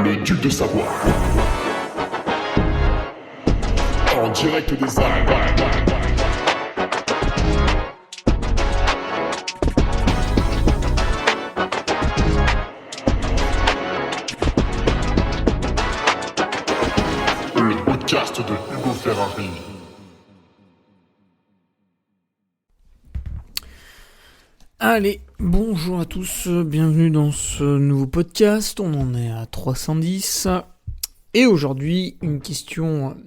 le duc de Savoie. En direct des Alpes. Le podcast de Hugo Ferrari. Allez, bonjour à tous, bienvenue dans ce nouveau podcast, on en est à 310. Et aujourd'hui, une question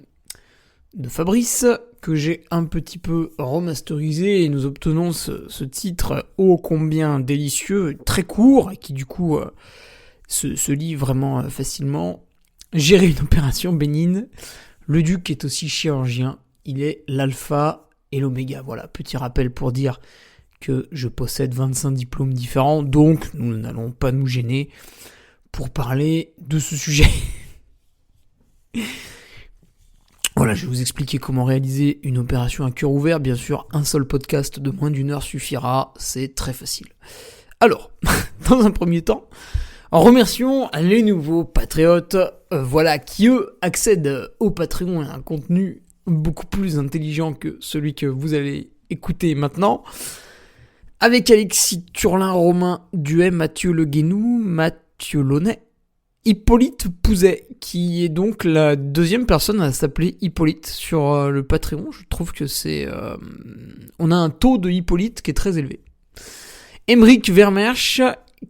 de Fabrice que j'ai un petit peu remasterisé et nous obtenons ce titre ô combien délicieux, très court et qui du coup se lit vraiment facilement. Gérer une opération bénigne, le duc est aussi chirurgien, il est l'alpha et l'oméga. Voilà, petit rappel pour dire que je possède 25 diplômes différents, donc nous n'allons pas nous gêner pour parler de ce sujet. Voilà, je vais vous expliquer comment réaliser une opération à cœur ouvert. Bien sûr, un seul podcast de moins d'1 heure suffira, c'est très facile. Alors, dans un premier temps, remercions les nouveaux patriotes, qui eux accèdent au Patreon et à un contenu beaucoup plus intelligent que celui que vous allez écouter maintenant. Avec Alexis Turlin, Romain Duet, Mathieu Le Guénou, Mathieu Launay, Hippolyte Pouzet, qui est donc la deuxième personne à s'appeler Hippolyte sur le Patreon. Je trouve que c'est... on a un taux de Hippolyte qui est très élevé. Émeric Vermersch,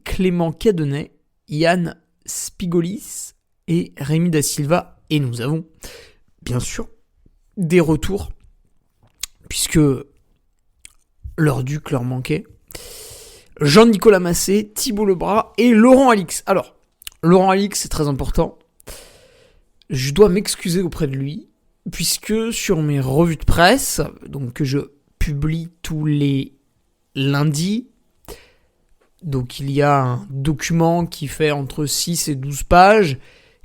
Clément Cadenet, Yann Spigolis et Rémi Da Silva. Et nous avons, bien sûr, des retours, puisque... leur duc leur manquait. Jean-Nicolas Massé, Thibault Lebras et Laurent Alix. Alors, Laurent Alix, c'est très important. Je dois m'excuser auprès de lui, puisque sur mes revues de presse, donc que je publie tous les lundis, donc il y a un document qui fait entre 6 et 12 pages,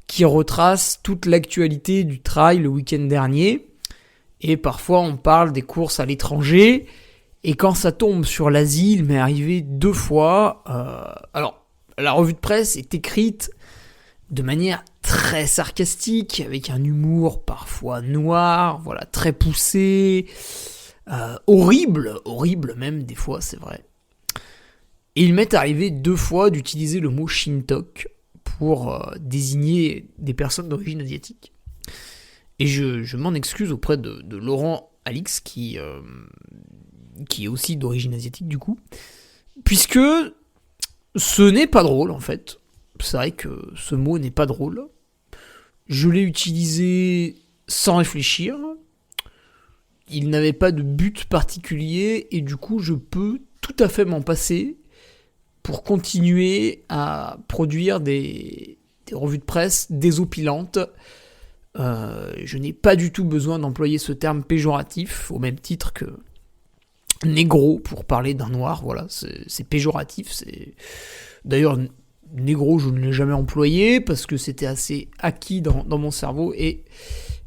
qui retrace toute l'actualité du trail le week-end dernier, et parfois on parle des courses à l'étranger. Et quand ça tombe sur l'Asie, il m'est arrivé 2 fois. Alors, la revue de presse est écrite de manière très sarcastique, avec un humour parfois noir, voilà, très poussé, horrible même des fois, c'est vrai. Et il m'est arrivé 2 fois d'utiliser le mot Shintok pour désigner des personnes d'origine asiatique. Et je m'en excuse auprès de Laurent Alix, qui est aussi d'origine asiatique du coup, puisque ce n'est pas drôle en fait. C'est vrai que ce mot n'est pas drôle. Je l'ai utilisé sans réfléchir. Il n'avait pas de but particulier et du coup je peux tout à fait m'en passer pour continuer à produire des revues de presse désopilantes. Je n'ai pas du tout besoin d'employer ce terme péjoratif au même titre que négro pour parler d'un noir, voilà, c'est péjoratif. D'ailleurs, négro, je ne l'ai jamais employé parce que c'était assez acquis dans mon cerveau, et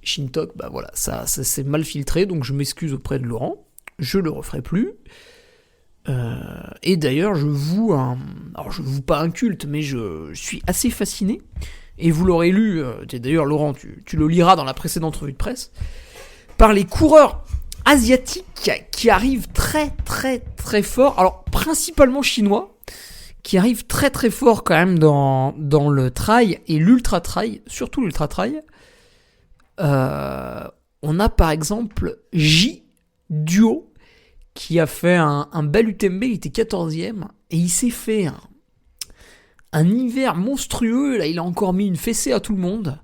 Shintok, ça s'est mal filtré, donc je m'excuse auprès de Laurent, je le referai plus. Et d'ailleurs, je voue pas un culte, mais je suis assez fasciné, et vous l'aurez lu, d'ailleurs Laurent, tu le liras dans la précédente revue de presse, par les coureurs asiatiques qui arrivent très très très fort, alors principalement chinois, qui arrivent très très fort quand même dans le trail et l'ultra trail, surtout l'ultra trail. On a par exemple J Duo qui a fait un bel UTMB, il était 14e et il s'est fait un hiver monstrueux, là il a encore mis une fessée à tout le monde.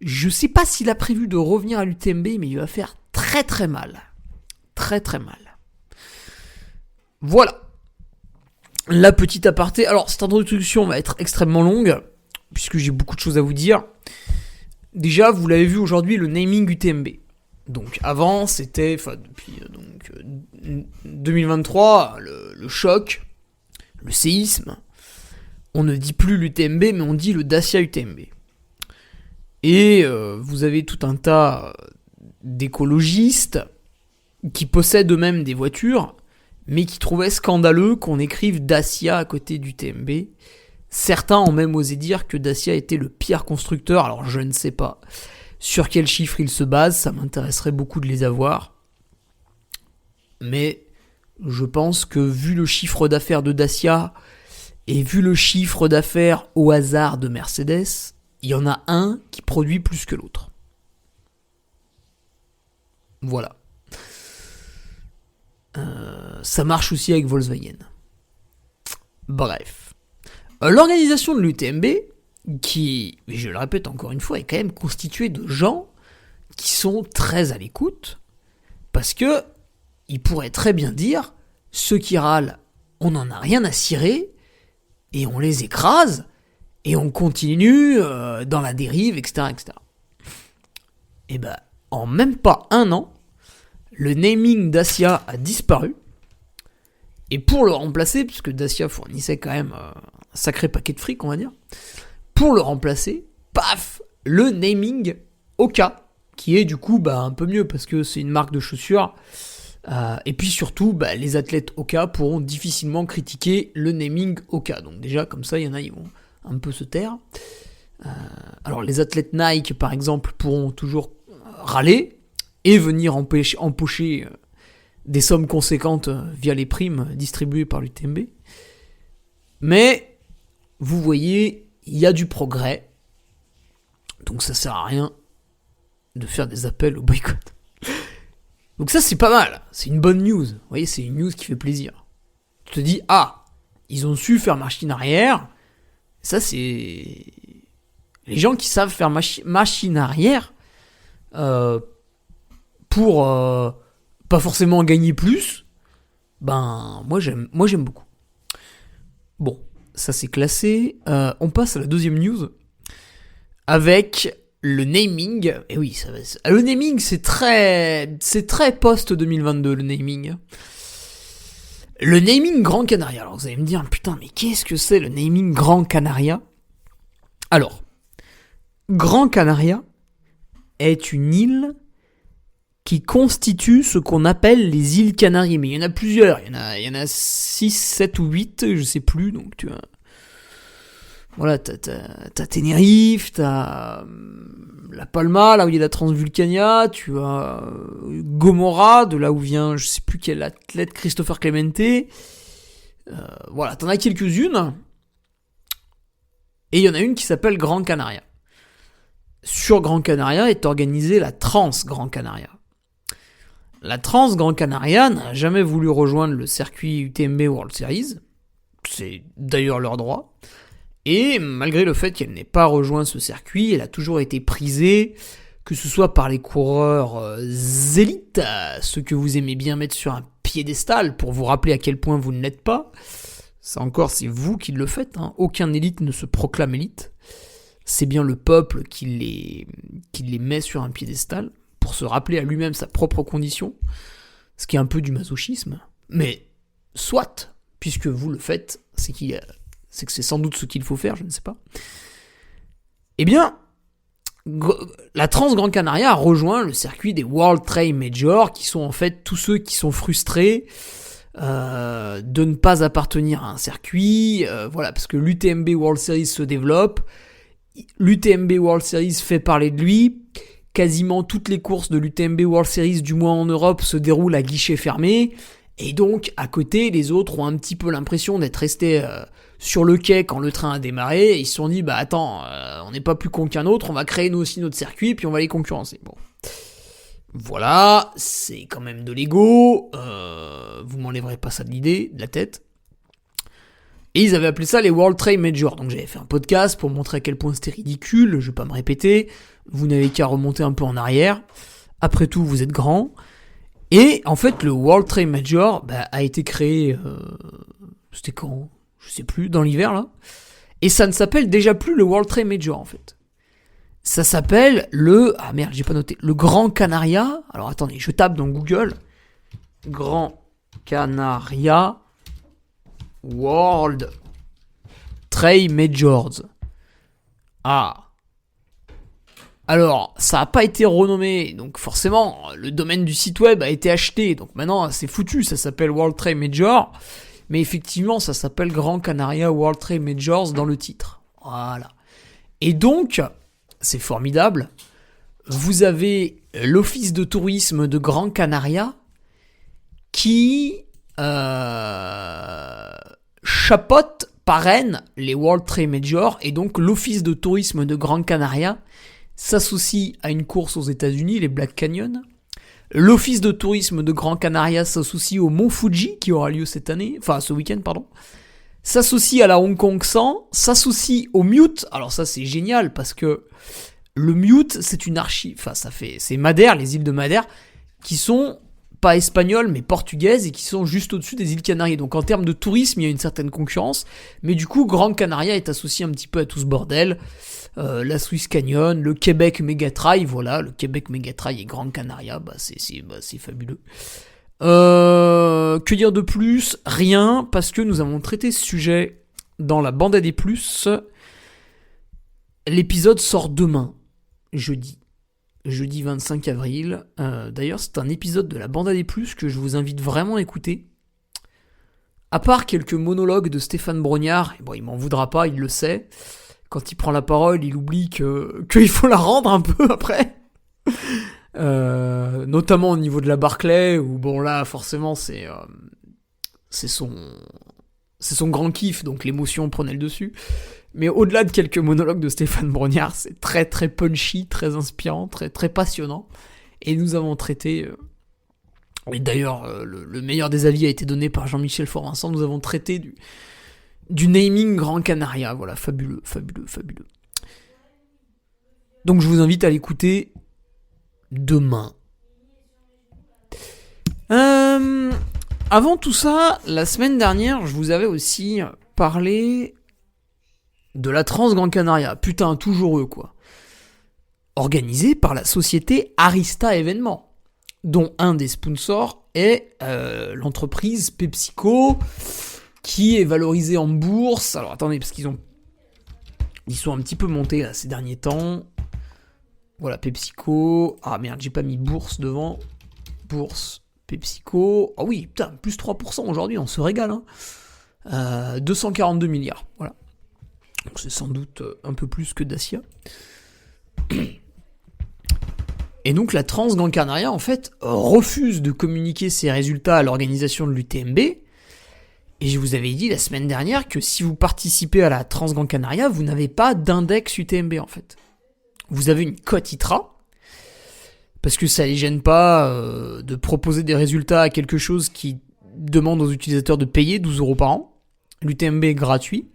Je sais pas s'il a prévu de revenir à l'UTMB, mais il va faire très très mal. Très très mal. Voilà. La petite aparté. Alors, cette introduction va être extrêmement longue, puisque j'ai beaucoup de choses à vous dire. Déjà, vous l'avez vu aujourd'hui, le naming UTMB. Donc, avant, c'était, depuis 2023, le choc, le séisme. On ne dit plus l'UTMB, mais on dit le Dacia UTMB. Et vous avez tout un tas d'écologistes qui possèdent eux-mêmes des voitures, mais qui trouvaient scandaleux qu'on écrive Dacia à côté du TMB. Certains ont même osé dire que Dacia était le pire constructeur, alors je ne sais pas sur quel chiffre ils se basent, ça m'intéresserait beaucoup de les avoir. Mais je pense que vu le chiffre d'affaires de Dacia et vu le chiffre d'affaires au hasard de Mercedes, il y en a un qui produit plus que l'autre. Voilà. Ça marche aussi avec Volkswagen. Bref. L'organisation de l'UTMB, qui, je le répète encore une fois, est quand même constituée de gens qui sont très à l'écoute, parce que ils pourraient très bien dire, ceux qui râlent, on n'en a rien à cirer, et on les écrase, et on continue dans la dérive, etc., etc. Et ben, en même pas un an, le naming Dacia a disparu, et pour le remplacer, puisque Dacia fournissait quand même un sacré paquet de fric, on va dire, pour le remplacer, paf, le naming Oka, qui est du coup un peu mieux, parce que c'est une marque de chaussures, et puis surtout, les athlètes Oka pourront difficilement critiquer le naming Oka. Donc déjà, comme ça, il y en a, ils vont un peu se taire. Alors les athlètes Nike, par exemple, pourront toujours râler et venir empocher des sommes conséquentes via les primes distribuées par l'UTMB. Mais, vous voyez, il y a du progrès. Donc ça sert à rien de faire des appels au boycott. Donc ça, c'est pas mal. C'est une bonne news. Vous voyez, c'est une news qui fait plaisir. Tu te dis, ils ont su faire machine arrière. Ça, c'est... Les gens qui savent faire machine arrière pour pas forcément gagner plus, moi j'aime beaucoup. Bon, ça c'est classé. On passe à la deuxième news avec le naming. Et oui, le naming c'est très post-2022 le naming. Le naming Grand Canaria. Alors vous allez me dire, putain, mais qu'est-ce que c'est le naming Grand Canaria ? Alors, Grand Canaria est une île qui constitue ce qu'on appelle les îles Canaries. Mais il y en a plusieurs. Il y en a 6, 7 ou 8, je sais plus. Donc tu vois. Voilà, t'as Tenerife, t'as La Palma, là où il y a la Transvulcania, tu as Gomorra, de là où vient, je sais plus quel athlète, Christopher Clemente. Voilà, t'en as quelques-unes. Et il y en a une qui s'appelle Grand Canaria. Sur Grand Canaria est organisée la Trans Grand Canaria. La Trans Grand Canaria n'a jamais voulu rejoindre le circuit UTMB World Series. C'est d'ailleurs leur droit. Et malgré le fait qu'elle n'ait pas rejoint ce circuit, elle a toujours été prisée, que ce soit par les coureurs élites, ceux que vous aimez bien mettre sur un piédestal pour vous rappeler à quel point vous ne l'êtes pas. Ça encore, c'est vous qui le faites. Aucun élite ne se proclame élite. C'est bien le peuple qui les met sur un piédestal pour se rappeler à lui-même sa propre condition, ce qui est un peu du masochisme. Mais soit, puisque vous le faites, c'est que c'est sans doute ce qu'il faut faire, je ne sais pas. Eh bien, la Trans Gran Canaria a rejoint le circuit des World Trail Majors, qui sont en fait tous ceux qui sont frustrés de ne pas appartenir à un circuit, voilà, parce que l'UTMB World Series se développe, l'UTMB World Series fait parler de lui, quasiment toutes les courses de l'UTMB World Series, du moins en Europe, se déroulent à guichet fermé, et donc à côté, les autres ont un petit peu l'impression d'être restés sur le quai quand le train a démarré, et ils se sont dit, attends, on n'est pas plus con qu'un autre, on va créer nous aussi notre circuit, puis on va les concurrencer. Bon. Voilà, c'est quand même de l'ego, vous m'enlèverez pas ça de l'idée, de la tête. Et ils avaient appelé ça les World Trail Majors, donc j'avais fait un podcast pour montrer à quel point c'était ridicule, je vais pas me répéter, vous n'avez qu'à remonter un peu en arrière, après tout vous êtes grand, et en fait le World Trail Major a été créé, c'était quand ? Je sais plus, dans l'hiver là, et ça ne s'appelle déjà plus le World Trail Major en fait. Ça s'appelle le... Ah merde, j'ai pas noté. Le Grand Canaria. Alors attendez, je tape dans Google. Grand Canaria World Trail Majors. Ah. Alors, ça n'a pas été renommé. Donc forcément, le domaine du site web a été acheté. Donc maintenant, c'est foutu. Ça s'appelle World Trail Major. Mais effectivement, ça s'appelle Gran Canaria World Trail Majors dans le titre. Voilà. Et donc, c'est formidable. Vous avez l'office de tourisme de Gran Canaria qui chapeaute, parraine les World Trail Majors, et donc l'office de tourisme de Gran Canaria s'associe à une course aux États-Unis, les Black Canyon. L'office de tourisme de Gran Canaria s'associe au Mont Fuji qui aura lieu ce week-end, s'associe à la Hong Kong 100, s'associe au Mute. Alors ça c'est génial parce que le Mute c'est une archive, c'est Madère, les îles de Madère, qui sont pas espagnoles mais portugaises et qui sont juste au-dessus des îles Canaries. Donc en termes de tourisme, il y a une certaine concurrence, mais du coup Gran Canaria est associé un petit peu à tout ce bordel. La Swiss Canyon, le Québec Megatrail, voilà, le Québec Megatrail et Gran Canaria, c'est fabuleux. Que dire de plus ? Rien, parce que nous avons traité ce sujet dans la bande à des plus. L'épisode sort demain, jeudi 25 avril. D'ailleurs, c'est un épisode de la bande à des plus que je vous invite vraiment à écouter. À part quelques monologues de Stéphane Brognard, il m'en voudra pas, il le sait. Quand il prend la parole, il oublie qu'il faut la rendre un peu après. Notamment au niveau de la Barclay, où bon là, forcément, c'est son grand kiff, donc l'émotion prenait le dessus. Mais au-delà de quelques monologues de Stéphane Brognard, c'est très très punchy, très inspirant, très très passionnant. Et nous avons traité... et d'ailleurs, le meilleur des avis a été donné par Jean-Michel Fort-Vincent. Nous avons traité du naming Gran Canaria. Voilà, fabuleux. Donc je vous invite à l'écouter demain. Avant tout ça, la semaine dernière, je vous avais aussi parlé de la Trans Gran Canaria. Putain, toujours eux, quoi. Organisée par la société Arista Événements, dont un des sponsors est l'entreprise PepsiCo, qui est valorisée en bourse. Alors attendez, parce ils sont un petit peu montés là ces derniers temps. Voilà, PepsiCo. Ah merde, j'ai pas mis bourse devant. Bourse, PepsiCo. Ah oui, putain, plus 3% aujourd'hui, on se régale. 242 milliards, voilà. Donc c'est sans doute un peu plus que Dacia. Et donc la Trans Gran Canaria, en fait, refuse de communiquer ses résultats à l'organisation de l'UTMB. Et je vous avais dit la semaine dernière que si vous participez à la Trans Gran Canaria, vous n'avez pas d'index UTMB, en fait. Vous avez une cote ITRA, parce que ça les gêne pas de proposer des résultats à quelque chose qui demande aux utilisateurs de payer 12 € par an. L'UTMB est gratuit.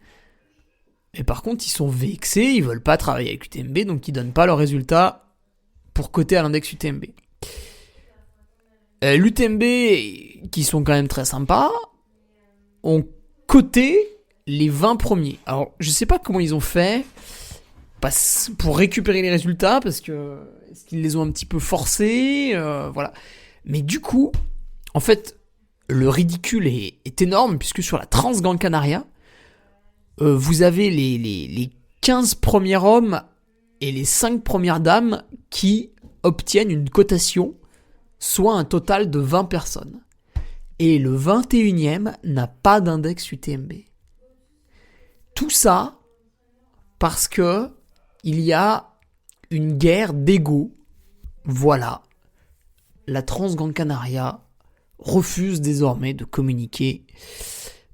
Mais par contre, ils sont vexés, ils veulent pas travailler avec UTMB, donc ils donnent pas leurs résultats pour coter à l'index UTMB. L'UTMB, qui sont quand même très sympas, ont coté les 20 premiers. Alors, je sais pas comment ils ont fait pour récupérer les résultats, parce que est-ce qu'ils les ont un petit peu forcés, voilà. Mais du coup, en fait, le ridicule est énorme, puisque sur la Trans Gran Canaria, vous avez les 15 premiers hommes et les 5 premières dames qui obtiennent une cotation, soit un total de 20 personnes. Et le 21e n'a pas d'index UTMB. Tout ça parce que il y a une guerre d'ego. Voilà. La Trans Gran Canaria refuse désormais de communiquer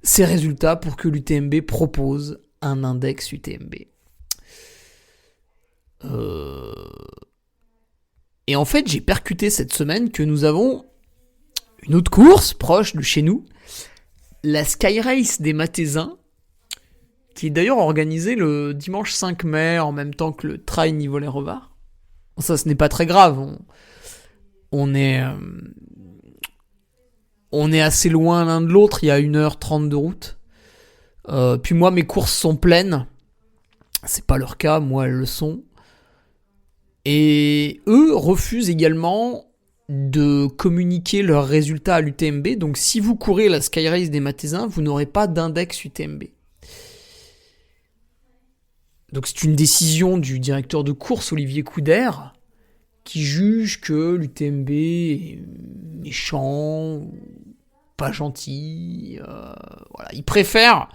ses résultats pour que l'UTMB propose un index UTMB. Et en fait, j'ai percuté cette semaine que nous avons une autre course proche de chez nous, la Sky Race des Mathésins, qui est d'ailleurs organisée le dimanche 5 mai, en même temps que le Trail Nivolet-Revard. Ça, ce n'est pas très grave. On est assez loin l'un de l'autre, il y a 1h30 de route. Puis moi, mes courses sont pleines. C'est pas leur cas, moi, elles le sont. Et eux refusent également de communiquer leurs résultats à l'UTMB. Donc si vous courez la Sky Race des Mathésins, vous n'aurez pas d'index UTMB. Donc c'est une décision du directeur de course, Olivier Couder, qui juge que l'UTMB est méchant, pas gentil. Voilà, ils préfèrent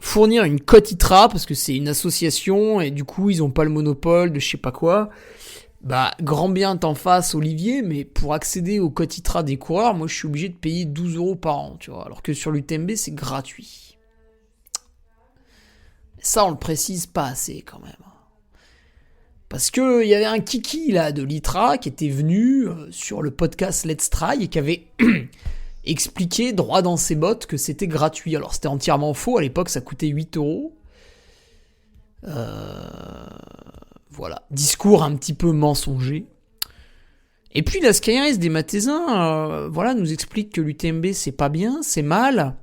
fournir une cote ITRA parce que c'est une association et du coup ils ont pas le monopole de je sais pas quoi. Bah, grand bien t'en face, Olivier, mais pour accéder au cote ITRA des coureurs, moi je suis obligé de payer 12 € par an, tu vois, alors que sur l'UTMB c'est gratuit. Ça on le précise pas assez quand même. Parce que il y avait un kiki là de l'ITRA qui était venu sur le podcast Let's Try et qui avait expliqué droit dans ses bottes que c'était gratuit. Alors c'était entièrement faux, à l'époque ça coûtait 8 €. Voilà, discours un petit peu mensonger. Et puis la Sky Race des Mathésins, voilà, nous explique que l'UTMB c'est pas bien, c'est mal.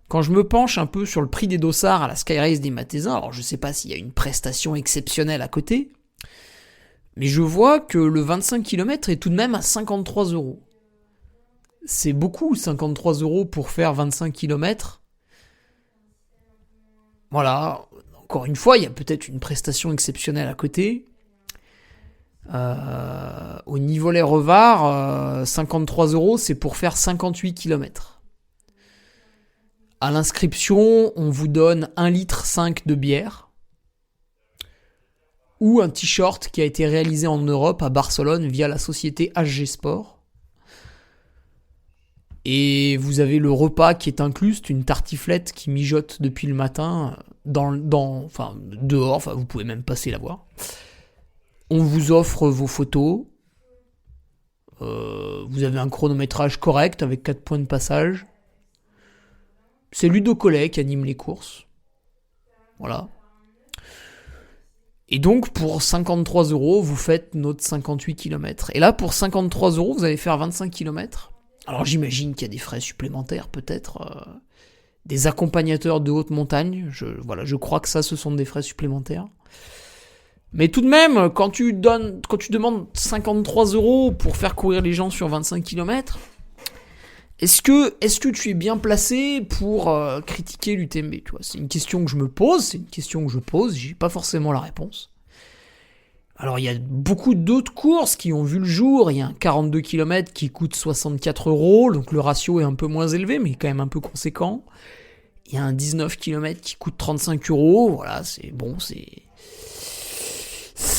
Quand je me penche un peu sur le prix des dossards à la Sky Race des Mathésins, alors je sais pas s'il y a une prestation exceptionnelle à côté, mais je vois que le 25 km est tout de même à 53 €. C'est beaucoup, 53 € pour faire 25 km. Voilà, encore une fois, il y a peut-être une prestation exceptionnelle à côté. Au niveau les revards, 53 €, c'est pour faire 58 km. À l'inscription, on vous donne 1,5 litre de bière ou un t-shirt qui a été réalisé en Europe à Barcelone via la société HG Sport. Et vous avez le repas qui est inclus, c'est une tartiflette qui mijote depuis le matin dehors, enfin vous pouvez même passer la voir. On vous offre vos photos. Vous avez un chronométrage correct avec 4 points de passage. C'est Ludo Collet qui anime les courses. Voilà. Et donc, pour 53 €, vous faites notre 58 km. Et là, pour 53 €, vous allez faire 25 km. Alors, j'imagine qu'il y a des frais supplémentaires, peut-être. Des accompagnateurs de haute montagne. Je crois que ça, ce sont des frais supplémentaires. Mais tout de même, quand tu demandes 53 € pour faire courir les gens sur 25 km, est-ce que tu es bien placé pour critiquer l'UTMB, tu vois ? C'est une question que je me pose, j'ai pas forcément la réponse. Alors il y a beaucoup d'autres courses qui ont vu le jour, il y a un 42 km qui coûte 64 €, donc le ratio est un peu moins élevé, mais quand même un peu conséquent. Il y a un 19 km qui coûte 35 €, voilà, c'est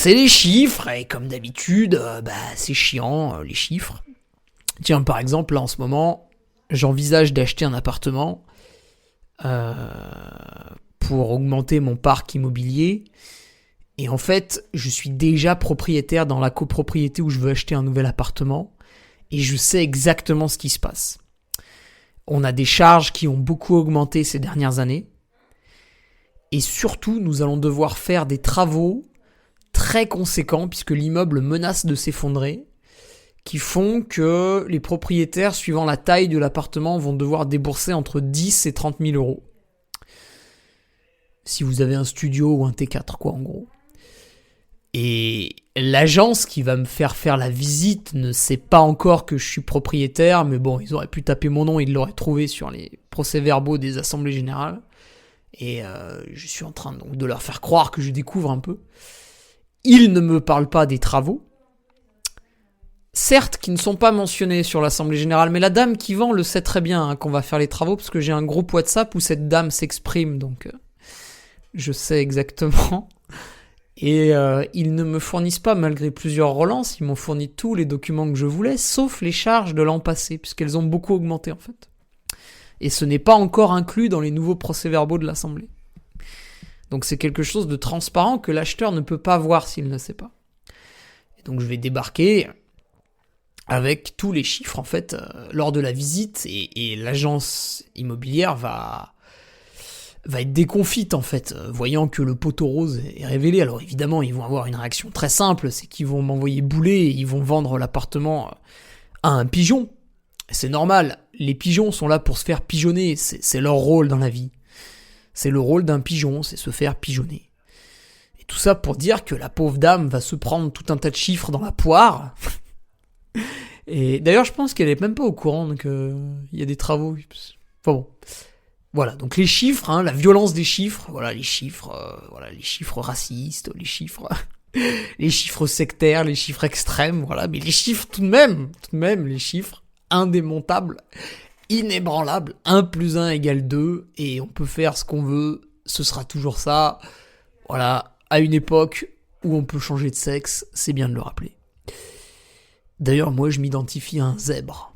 les chiffres, et comme d'habitude, c'est chiant, les chiffres. Tiens, par exemple, là en ce moment, j'envisage d'acheter un appartement pour augmenter mon parc immobilier. Et en fait, je suis déjà propriétaire dans la copropriété où je veux acheter un nouvel appartement. Et je sais exactement ce qui se passe. On a des charges qui ont beaucoup augmenté ces dernières années. Et surtout, nous allons devoir faire des travaux très conséquents puisque l'immeuble menace de s'effondrer, qui font que les propriétaires, suivant la taille de l'appartement, vont devoir débourser entre 10 et 30 000 €. Si vous avez un studio ou un T4, quoi, en gros. Et l'agence qui va me faire la visite ne sait pas encore que je suis propriétaire, mais bon, ils auraient pu taper mon nom, ils l'auraient trouvé sur les procès-verbaux des assemblées générales. Et je suis en train donc de leur faire croire que je découvre un peu. Ils ne me parlent pas des travaux. Certes, qui ne sont pas mentionnés sur l'Assemblée Générale, mais la dame qui vend le sait très bien qu'on va faire les travaux, parce que j'ai un groupe WhatsApp où cette dame s'exprime, donc je sais exactement. Et ils ne me fournissent pas, malgré plusieurs relances, ils m'ont fourni tous les documents que je voulais, sauf les charges de l'an passé, puisqu'elles ont beaucoup augmenté en fait. Et ce n'est pas encore inclus dans les nouveaux procès-verbaux de l'Assemblée. Donc c'est quelque chose de transparent que l'acheteur ne peut pas voir s'il ne sait pas. Et donc je vais débarquer avec tous les chiffres en fait lors de la visite et l'agence immobilière va être déconfite en fait, voyant que le poteau rose est révélé. Alors évidemment ils vont avoir une réaction très simple, c'est qu'ils vont m'envoyer bouler et ils vont vendre l'appartement à un pigeon. C'est normal, les pigeons sont là pour se faire pigeonner, c'est leur rôle dans la vie. C'est le rôle d'un pigeon, c'est se faire pigeonner. Et tout ça pour dire que la pauvre dame va se prendre tout un tas de chiffres dans la poire. Et d'ailleurs, je pense qu'elle est même pas au courant qu'il y a des travaux. Enfin bon. Voilà, donc les chiffres, la violence des chiffres, voilà les chiffres racistes, les chiffres sectaires, les chiffres extrêmes, voilà, mais les chiffres tout de même les chiffres indémontables. inébranlable. 1 + 1 = 2, et on peut faire ce qu'on veut, ce sera toujours ça. Voilà, à une époque où on peut changer de sexe, c'est bien de le rappeler. D'ailleurs, moi, je m'identifie à un zèbre.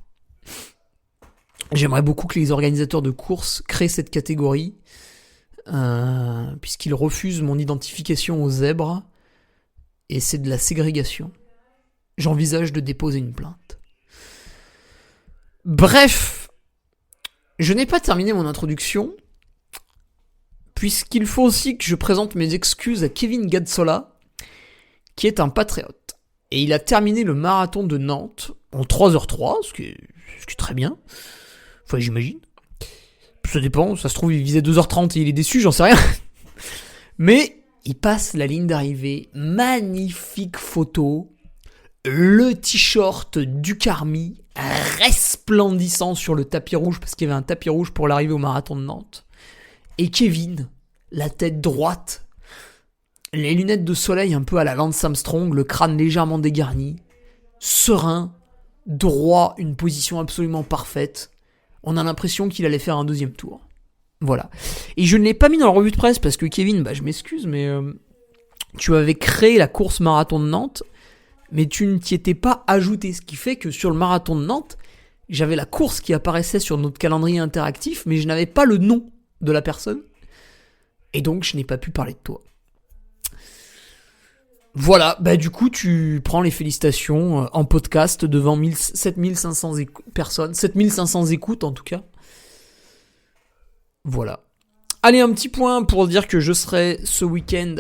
J'aimerais beaucoup que les organisateurs de courses créent cette catégorie, puisqu'ils refusent mon identification au zèbre, et c'est de la ségrégation. J'envisage de déposer une plainte. Bref, je n'ai pas terminé mon introduction, puisqu'il faut aussi que je présente mes excuses à Kevin Gadsola, qui est un patriote. Et il a terminé le marathon de Nantes en 3h03, ce qui est très bien. Enfin, j'imagine. Ça dépend, ça se trouve, il visait 2h30 et il est déçu, j'en sais rien. Mais il passe la ligne d'arrivée, magnifique photo, le t-shirt du Carmi, resplendissant sur le tapis rouge, parce qu'il y avait un tapis rouge pour l'arrivée au marathon de Nantes. Et Kevin, la tête droite, les lunettes de soleil un peu à la Lance Armstrong, le crâne légèrement dégarni, serein, droit, une position absolument parfaite. On a l'impression qu'il allait faire un 2e tour. Voilà. Et je ne l'ai pas mis dans la revue de presse parce que Kevin, je m'excuse, mais tu avais créé la course marathon de Nantes, mais tu ne t'y étais pas ajouté. Ce qui fait que sur le marathon de Nantes, j'avais la course qui apparaissait sur notre calendrier interactif, mais je n'avais pas le nom de la personne. Et donc, je n'ai pas pu parler de toi. Voilà, du coup, tu prends les félicitations en podcast devant 7500 personnes, 7500 écoutes en tout cas. Voilà. Allez, un petit point pour dire que je serai ce week-end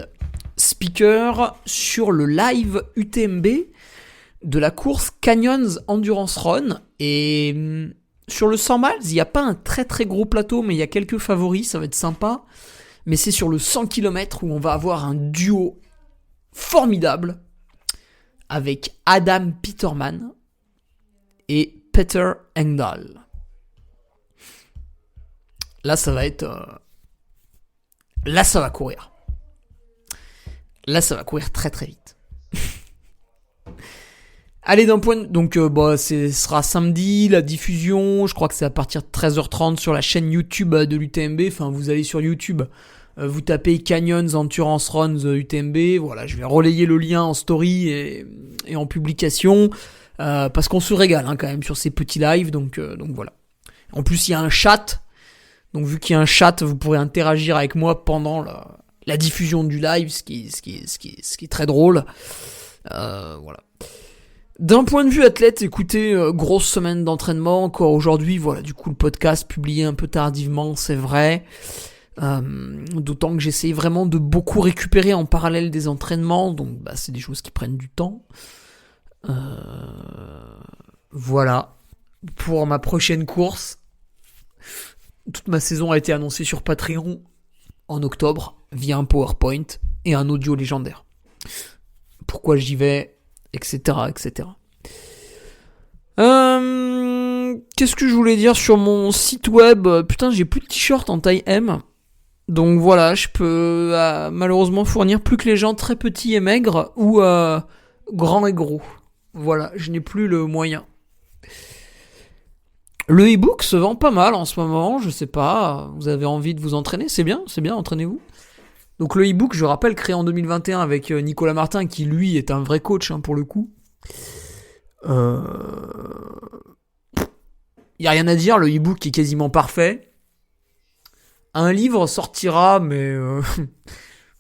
speaker sur le live UTMB de la course Canyons Endurance Run. Et sur le 100 miles, il n'y a pas un très très gros plateau, mais il y a quelques favoris, ça va être sympa. Mais c'est sur le 100 km où on va avoir un duo formidable avec Adam Peterman et Peter Engdahl. Là, ça va être... Là, ça va courir. Là, ça va courir très très vite. Allez, d'un point... Donc, ce sera samedi, la diffusion. Je crois que c'est à partir de 13h30 sur la chaîne YouTube de l'UTMB. Enfin, vous allez sur YouTube... vous tapez Canyons Endurance Runs UTMB, voilà, je vais relayer le lien en story et en publication, parce qu'on se régale quand même sur ces petits lives, donc voilà. En plus, il y a un chat, donc vu qu'il y a un chat, vous pourrez interagir avec moi pendant la diffusion du live, ce qui est très drôle. Voilà. D'un point de vue athlète, écoutez, grosse semaine d'entraînement, encore aujourd'hui, voilà, du coup le podcast publié un peu tardivement, c'est vrai. D'autant que j'essaie vraiment de beaucoup récupérer en parallèle des entraînements, donc c'est des choses qui prennent du temps. Voilà pour ma prochaine course. Toute ma saison a été annoncée sur Patreon en octobre via un PowerPoint et un audio légendaire. Pourquoi j'y vais, etc., etc. Qu'est-ce que je voulais dire sur mon site web? Putain, j'ai plus de t-shirt en taille M. Donc voilà, je peux malheureusement fournir plus que les gens très petits et maigres ou grands et gros. Voilà, je n'ai plus le moyen. Le e-book se vend pas mal en ce moment, je sais pas, vous avez envie de vous entraîner, c'est bien, entraînez-vous. Donc le e-book, je rappelle, créé en 2021 avec Nicolas Martin, qui lui est un vrai coach pour le coup. Il y a rien à dire, le e-book est quasiment parfait. Un livre sortira, mais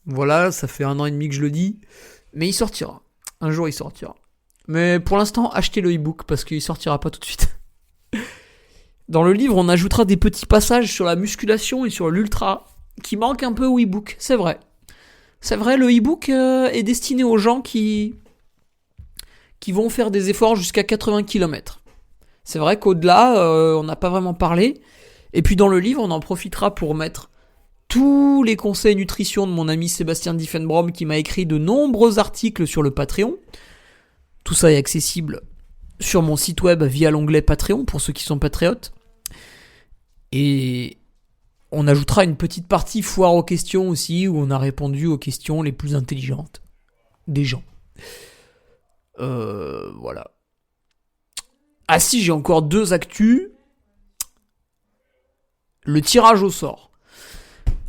voilà, ça fait 1 an et demi que je le dis, mais il sortira. Un jour il sortira. Mais pour l'instant, achetez le e-book parce qu'il sortira pas tout de suite. Dans le livre, on ajoutera des petits passages sur la musculation et sur l'ultra qui manquent un peu au e-book, c'est vrai. C'est vrai, le e-book est destiné aux gens qui vont faire des efforts jusqu'à 80 km. C'est vrai qu'au-delà, on n'a pas vraiment parlé. Et puis dans le livre, on en profitera pour mettre tous les conseils nutrition de mon ami Sébastien Diffenbrom qui m'a écrit de nombreux articles sur le Patreon. Tout ça est accessible sur mon site web via l'onglet Patreon pour ceux qui sont patriotes. Et on ajoutera une petite partie foire aux questions aussi où on a répondu aux questions les plus intelligentes des gens. Voilà. Ah si, j'ai encore 2 actus. le tirage au sort.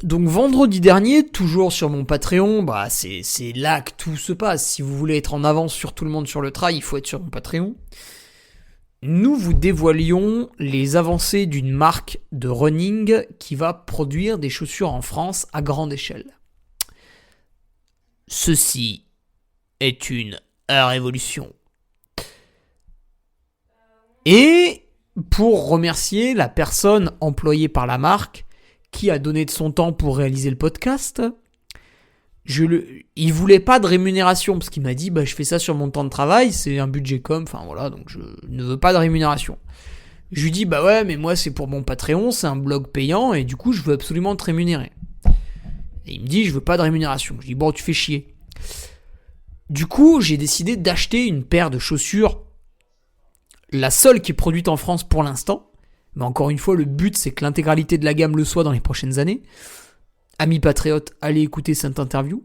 Donc vendredi dernier, toujours sur mon Patreon, c'est là que tout se passe. Si vous voulez être en avance sur tout le monde sur le trail, il faut être sur mon Patreon. Nous vous dévoilions les avancées d'une marque de running qui va produire des chaussures en France à grande échelle. Ceci est une révolution. Et pour remercier la personne employée par la marque qui a donné de son temps pour réaliser le podcast, il voulait pas de rémunération parce qu'il m'a dit je fais ça sur mon temps de travail, c'est un budget com, donc je ne veux pas de rémunération. Je lui dis ouais, mais moi c'est pour mon Patreon, c'est un blog payant et du coup je veux absolument te rémunérer. Et il me dit je veux pas de rémunération. Je dis tu fais chier. Du coup j'ai décidé d'acheter une paire de chaussures, la seule qui est produite en France pour l'instant. Mais encore une fois, le but, c'est que l'intégralité de la gamme le soit dans les prochaines années. Amis patriotes, allez écouter cette interview.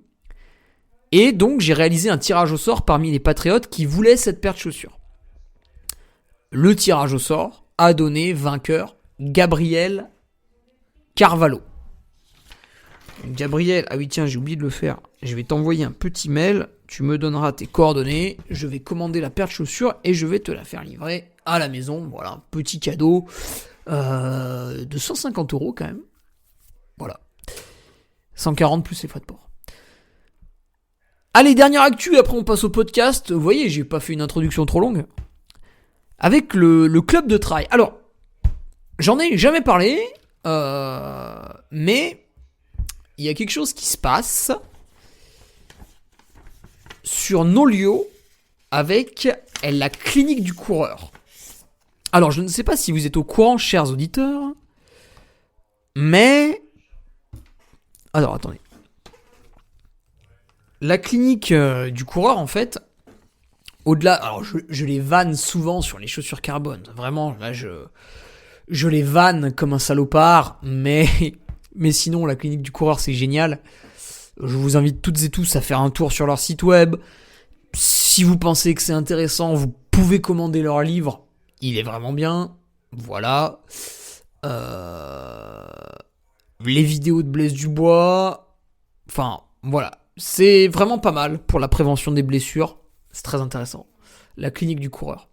Et donc, j'ai réalisé un tirage au sort parmi les patriotes qui voulaient cette paire de chaussures. Le tirage au sort a donné vainqueur Gabriel Carvalho. Gabriel, j'ai oublié de le faire. Je vais t'envoyer un petit mail, tu me donneras tes coordonnées, je vais commander la paire de chaussures et je vais te la faire livrer à la maison. Voilà, un petit cadeau de 150 € quand même. Voilà. 140 plus les frais de port. Allez, dernière actu, après on passe au podcast. Vous voyez, j'ai pas fait une introduction trop longue. Avec le club de trail. Alors, j'en ai jamais parlé, mais il y a quelque chose qui se passe sur Nolio avec la clinique du coureur. Alors, je ne sais pas si vous êtes au courant, chers auditeurs, mais... Alors, attendez. La clinique du coureur, en fait, au-delà... Alors, je les vanne souvent sur les chaussures carbone. Vraiment, là, je les vanne comme un salopard, mais sinon, la clinique du coureur, c'est génial. Je vous invite toutes et tous à faire un tour sur leur site web. Si vous pensez que c'est intéressant, vous pouvez commander leur livre. Il est vraiment bien. Voilà. Les vidéos de Blaise Dubois. Enfin, voilà. C'est vraiment pas mal pour la prévention des blessures. C'est très intéressant. La clinique du coureur.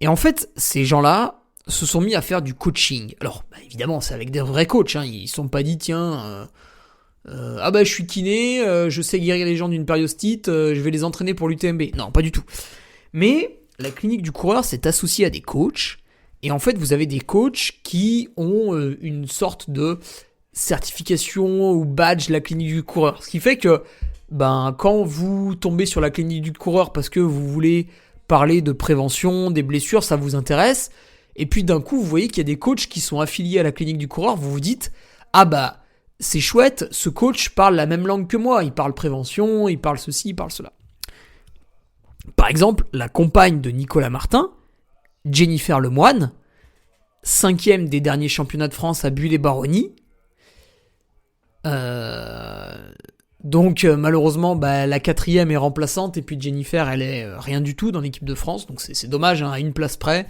Et en fait, ces gens-là se sont mis à faire du coaching. Alors, évidemment, c'est avec des vrais coachs. Ils se sont pas dit, tiens... je suis kiné, je sais guérir les gens d'une périostite, je vais les entraîner pour l'UTMB. Non, pas du tout. Mais la clinique du coureur s'est associée à des coachs. Et en fait, vous avez des coachs qui ont une sorte de certification ou badge la clinique du coureur. Ce qui fait que quand vous tombez sur la clinique du coureur parce que vous voulez parler de prévention, des blessures, ça vous intéresse. Et puis d'un coup, vous voyez qu'il y a des coachs qui sont affiliés à la clinique du coureur. Vous vous dites, c'est chouette, ce coach parle la même langue que moi. Il parle prévention, il parle ceci, il parle cela. Par exemple, la compagne de Nicolas Martin, Jennifer Lemoine, 5e des derniers championnats de France à Buis-les-Baronnies. Donc malheureusement, la 4e est remplaçante et puis Jennifer, elle est rien du tout dans l'équipe de France. Donc c'est dommage, à une place près.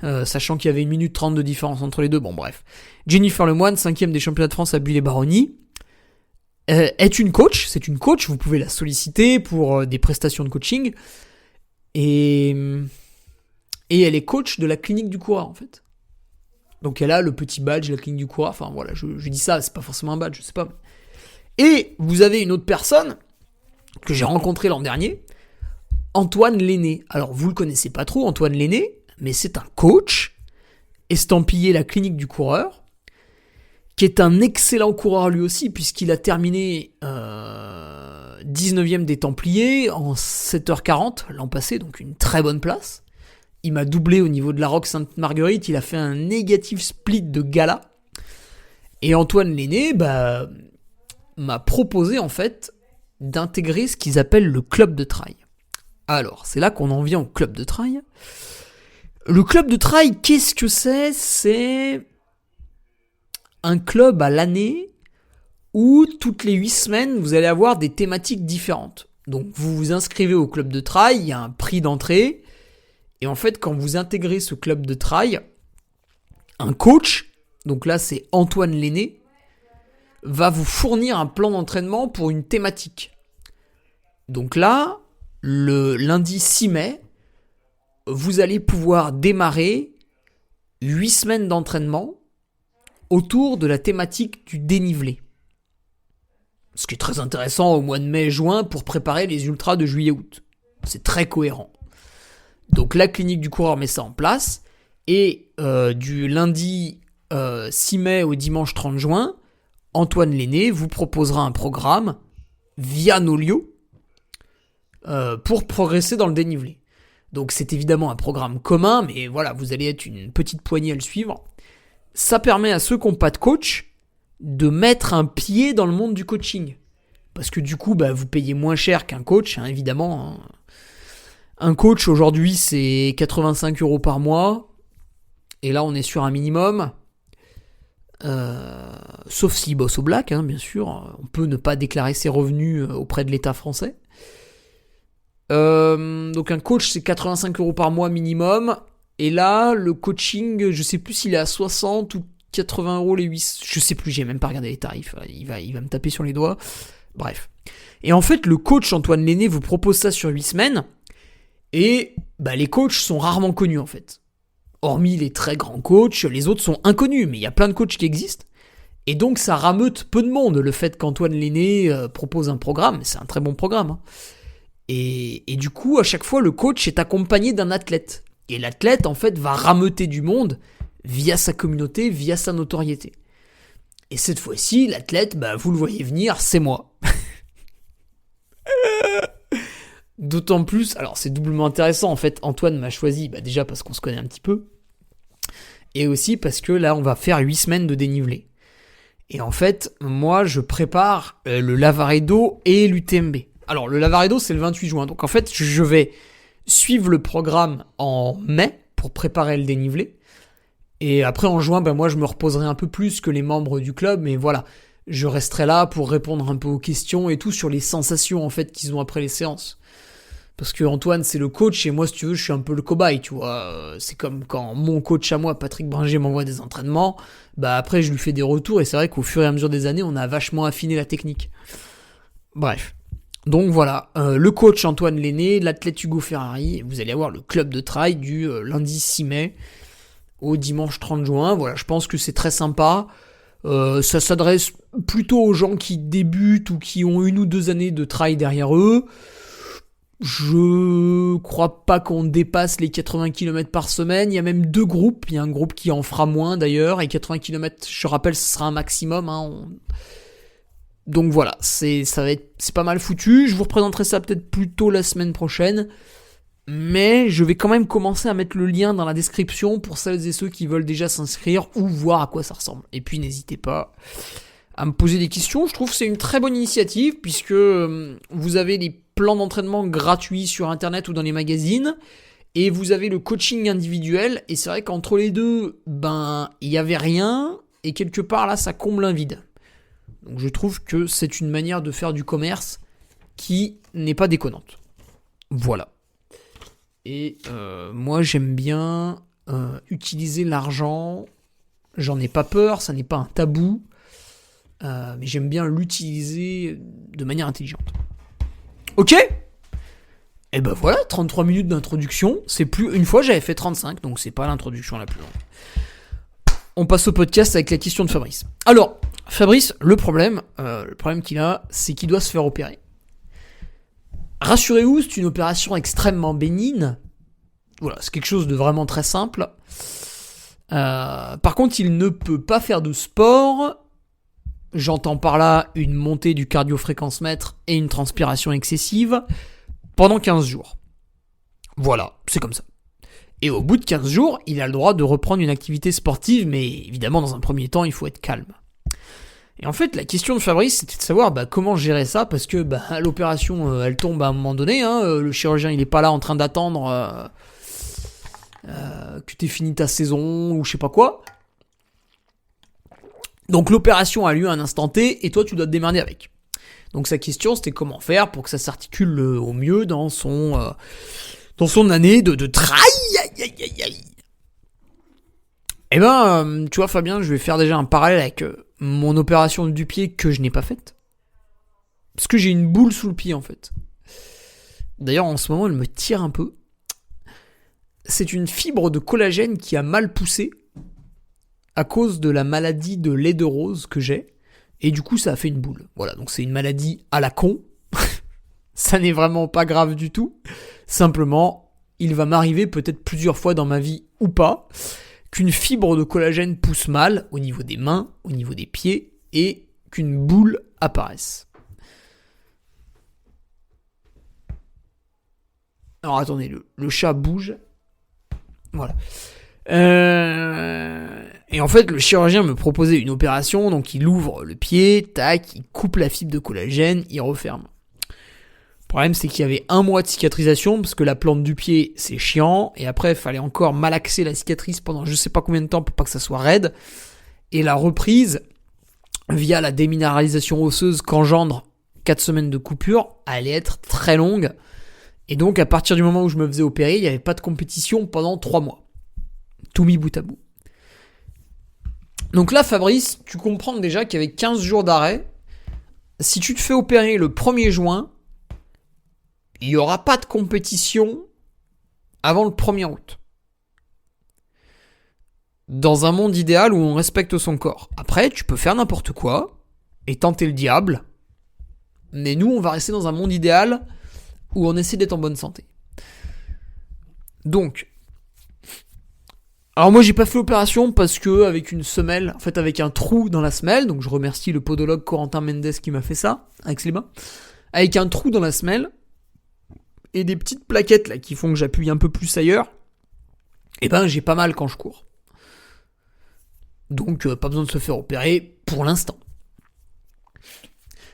Sachant qu'il y avait 1 minute 30 de différence entre les deux. Bon, bref. Jennifer Lemoine, 5e des championnats de France à Buis-les-Baronnies, est une coach. C'est une coach. Vous pouvez la solliciter pour des prestations de coaching. Et elle est coach de la clinique du coureur, en fait. Donc elle a le petit badge de la clinique du coureur. Enfin, voilà, je dis ça, c'est pas forcément un badge, je sais pas. Et vous avez une autre personne que j'ai rencontrée l'an dernier, Antoine Lenné. Alors, vous le connaissez pas trop, Antoine Lenné, mais c'est un coach estampillé la clinique du coureur, qui est un excellent coureur lui aussi, puisqu'il a terminé 19e des Templiers en 7h40 l'an passé, donc une très bonne place. Il m'a doublé au niveau de la Roque Sainte-Marguerite, il a fait un négatif split de gala. Et Antoine Lenné m'a proposé en fait d'intégrer ce qu'ils appellent le club de trail. Alors, c'est là qu'on en vient au club de trail. Le club de trail, qu'est-ce que c'est ? C'est un club à l'année où toutes les 8 semaines, vous allez avoir des thématiques différentes. Donc, vous vous inscrivez au club de trail, il y a un prix d'entrée. Et en fait, quand vous intégrez ce club de trail, un coach donc là c'est Antoine Lenné, va vous fournir un plan d'entraînement pour une thématique. Donc là, le lundi 6 mai, vous allez pouvoir démarrer 8 semaines d'entraînement autour de la thématique du dénivelé. Ce qui est très intéressant au mois de mai-juin pour préparer les ultras de juillet-août. C'est très cohérent. Donc la clinique du coureur met ça en place. Et du lundi 6 mai au dimanche 30 juin, Antoine Lenné vous proposera un programme via Nolio pour progresser dans le dénivelé. Donc c'est évidemment un programme commun, mais voilà, vous allez être une petite poignée à le suivre. Ça permet à ceux qui n'ont pas de coach de mettre un pied dans le monde du coaching. Parce que du coup, vous payez moins cher qu'un coach, évidemment. Un coach aujourd'hui, c'est 85 € par mois. Et là, on est sur un minimum. Sauf s'il bosse au black, bien sûr. On peut ne pas déclarer ses revenus auprès de l'État français. Donc un coach, c'est 85 € par mois minimum. Et là, le coaching, je sais plus s'il est à 60 ou 80 € les 8. Je sais plus, j'ai même pas regardé les tarifs. Il va me taper sur les doigts. Bref. Et en fait, le coach Antoine Lenné vous propose ça sur 8 semaines. Et les coachs sont rarement connus en fait. Hormis les très grands coachs, les autres sont inconnus. Mais il y a plein de coachs qui existent. Et donc ça rameute peu de monde, le fait qu'Antoine Lenné propose un programme. C'est un très bon programme. Et du coup, à chaque fois, le coach est accompagné d'un athlète. Et l'athlète, en fait, va rameuter du monde via sa communauté, via sa notoriété. Et cette fois-ci, l'athlète, vous le voyez venir, c'est moi. D'autant plus, alors c'est doublement intéressant, en fait, Antoine m'a choisi, déjà parce qu'on se connaît un petit peu, et aussi parce que là, on va faire 8 semaines de dénivelé. Et en fait, moi, je prépare le Lavaredo et l'UTMB. Alors, le Lavaredo, c'est le 28 juin, donc en fait, je vais suivre le programme en mai pour préparer le dénivelé. Et après, en juin, moi, je me reposerai un peu plus que les membres du club, mais voilà, je resterai là pour répondre un peu aux questions et tout sur les sensations, en fait, qu'ils ont après les séances. Parce que Antoine, c'est le coach, et moi, si tu veux, je suis un peu le cobaye, tu vois. C'est comme quand mon coach à moi, Patrick Bringer, m'envoie des entraînements, après, je lui fais des retours, et c'est vrai qu'au fur et à mesure des années, on a vachement affiné la technique. Bref. Donc voilà, le coach Antoine Lenné, l'athlète Hugo Ferrari, vous allez avoir le club de trail du lundi 6 mai au dimanche 30 juin. Voilà, je pense que c'est très sympa. Ça s'adresse plutôt aux gens qui débutent ou qui ont 1 ou 2 années de trail derrière eux. Je crois pas qu'on dépasse les 80 km par semaine. Il y a même 2 groupes. Il y a un groupe qui en fera moins d'ailleurs. Et 80 km, je rappelle, ce sera un maximum. Donc voilà, c'est pas mal foutu. Je vous représenterai ça peut-être plus tôt la semaine prochaine. Mais je vais quand même commencer à mettre le lien dans la description pour celles et ceux qui veulent déjà s'inscrire ou voir à quoi ça ressemble. Et puis n'hésitez pas à me poser des questions. Je trouve que c'est une très bonne initiative puisque vous avez des plans d'entraînement gratuits sur internet ou dans les magazines. Et vous avez le coaching individuel. Et c'est vrai qu'entre les deux, il n'y avait rien. Et quelque part là, ça comble un vide. Donc je trouve que c'est une manière de faire du commerce qui n'est pas déconnante. Voilà. Et moi j'aime bien utiliser l'argent. J'en ai pas peur, ça n'est pas un tabou. Mais j'aime bien l'utiliser de manière intelligente. Ok ? Et voilà, 33 minutes d'introduction. C'est plus. Une fois j'avais fait 35, donc c'est pas l'introduction la plus longue. On passe au podcast avec la question de Fabrice. Alors, Fabrice, le problème qu'il a, c'est qu'il doit se faire opérer. Rassurez-vous, c'est une opération extrêmement bénigne. Voilà, c'est quelque chose de vraiment très simple. Par contre, il ne peut pas faire de sport. J'entends par là une montée du cardio-fréquence-mètre et une transpiration excessive pendant 15 jours. Voilà, c'est comme ça. Et au bout de 15 jours, il a le droit de reprendre une activité sportive, mais évidemment, dans un premier temps, il faut être calme. Et en fait, la question de Fabrice, c'était de savoir comment gérer ça, parce que l'opération, elle tombe à un moment donné. Le chirurgien, il est pas là en train d'attendre que t'aies fini ta saison ou je sais pas quoi. Donc l'opération a lieu à un instant T, et toi, tu dois te démerder avec. Donc sa question, c'était comment faire pour que ça s'articule au mieux dans son année de trail. Eh ben, tu vois Fabien, je vais faire déjà un parallèle avec mon opération du pied que je n'ai pas faite. Parce que j'ai une boule sous le pied en fait. D'ailleurs en ce moment elle me tire un peu. C'est une fibre de collagène qui a mal poussé à cause de la maladie de lait de rose que j'ai. Et du coup ça a fait une boule. Voilà, donc c'est une maladie à la con. Ça n'est vraiment pas grave du tout. Simplement, il va m'arriver peut-être plusieurs fois dans ma vie ou pas, qu'une fibre de collagène pousse mal au niveau des mains, au niveau des pieds, et qu'une boule apparaisse. Alors attendez, le chat bouge. Voilà. Et en fait, le chirurgien me proposait une opération, donc il ouvre le pied, tac, il coupe la fibre de collagène, il referme. Le problème, c'est qu'il y avait 1 mois de cicatrisation, parce que la plante du pied, c'est chiant, et après, il fallait encore malaxer la cicatrice pendant je sais pas combien de temps pour pas que ça soit raide. Et la reprise, via la déminéralisation osseuse qu'engendre 4 semaines de coupure, allait être très longue. Et donc, à partir du moment où je me faisais opérer, il n'y avait pas de compétition pendant 3 mois. Tout mis bout à bout. Donc là, Fabrice, tu comprends déjà qu'avec 15 jours d'arrêt, si tu te fais opérer le 1er juin, il n'y aura pas de compétition avant le 1er août. Dans un monde idéal où on respecte son corps. Après, tu peux faire n'importe quoi et tenter le diable. Mais nous, on va rester dans un monde idéal où on essaie d'être en bonne santé. Donc, alors moi j'ai pas fait l'opération parce que avec une semelle, en fait avec un trou dans la semelle, donc je remercie le podologue Corentin Mendes qui m'a fait ça, avec ses mains, avec un trou dans la semelle, et des petites plaquettes là qui font que j'appuie un peu plus ailleurs, et ben j'ai pas mal quand je cours. Donc pas besoin de se faire opérer pour l'instant.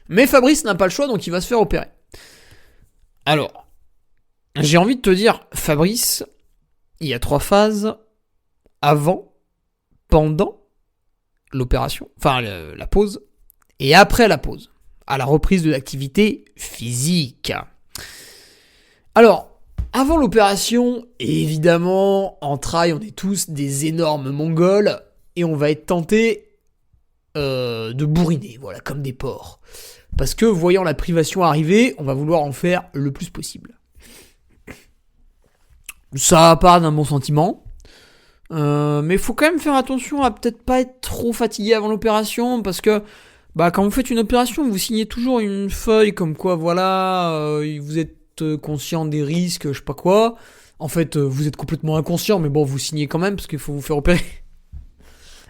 Mais Fabrice n'a pas le choix, donc il va se faire opérer. Alors, j'ai envie de te dire, Fabrice, il y a 3 phases avant, pendant l'opération, enfin la pause, et après la pause, à la reprise de l'activité physique. Alors, avant l'opération, évidemment, en trail, on est tous des énormes mongols, et on va être tentés de bourriner, voilà, comme des porcs. Parce que, voyant la privation arriver, on va vouloir en faire le plus possible. Ça part d'un bon sentiment, mais il faut quand même faire attention à peut-être pas être trop fatigué avant l'opération, parce que quand vous faites une opération, vous signez toujours une feuille comme quoi, voilà, vous êtes conscient des risques, je sais pas quoi. En fait, vous êtes complètement inconscient, mais bon, vous signez quand même, parce qu'il faut vous faire opérer.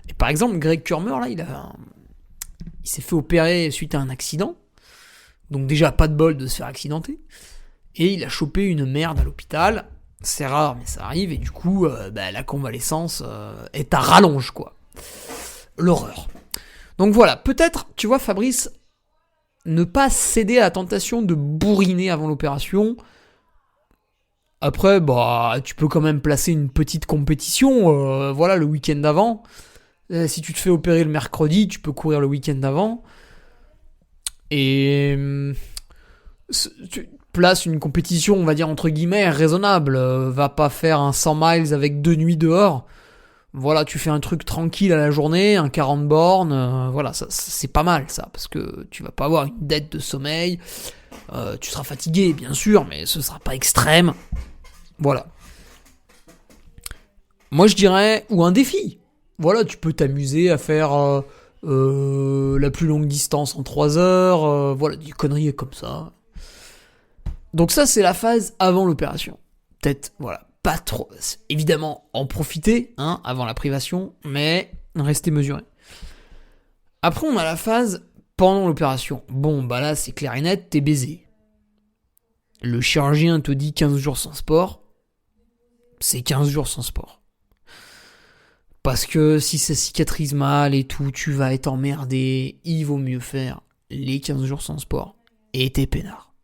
Et par exemple, Greg Kurmer, là, il s'est fait opérer suite à un accident. Donc déjà, pas de bol de se faire accidenter. Et il a chopé une merde à l'hôpital. C'est rare, mais ça arrive. Et du coup, la convalescence est à rallonge, quoi. L'horreur. Donc voilà, peut-être, tu vois, Fabrice, ne pas céder à la tentation de bourriner avant l'opération. Après, tu peux quand même placer une petite compétition, voilà, le week-end d'avant. Si tu te fais opérer le mercredi, tu peux courir le week-end d'avant. Et tu places une compétition, on va dire entre guillemets, raisonnable. Va pas faire un 100 miles avec 2 nuits dehors. Voilà, tu fais un truc tranquille à la journée, un 40 bornes. Voilà, ça, c'est pas mal ça, parce que tu vas pas avoir une dette de sommeil. Tu seras fatigué, bien sûr, mais ce sera pas extrême. Voilà. Moi, je dirais, ou un défi. Voilà, tu peux t'amuser à faire la plus longue distance en 3 heures, voilà, des conneries comme ça. Donc ça, c'est la phase avant l'opération. Peut-être, voilà, pas trop, évidemment, en profiter, avant la privation, mais rester mesuré. Après, on a la phase pendant l'opération. Bon, là, c'est clair et net, t'es baisé. Le chirurgien te dit 15 jours sans sport, c'est 15 jours sans sport. Parce que si ça cicatrise mal et tout, tu vas être emmerdé. Il vaut mieux faire les 15 jours sans sport et t'es peinard.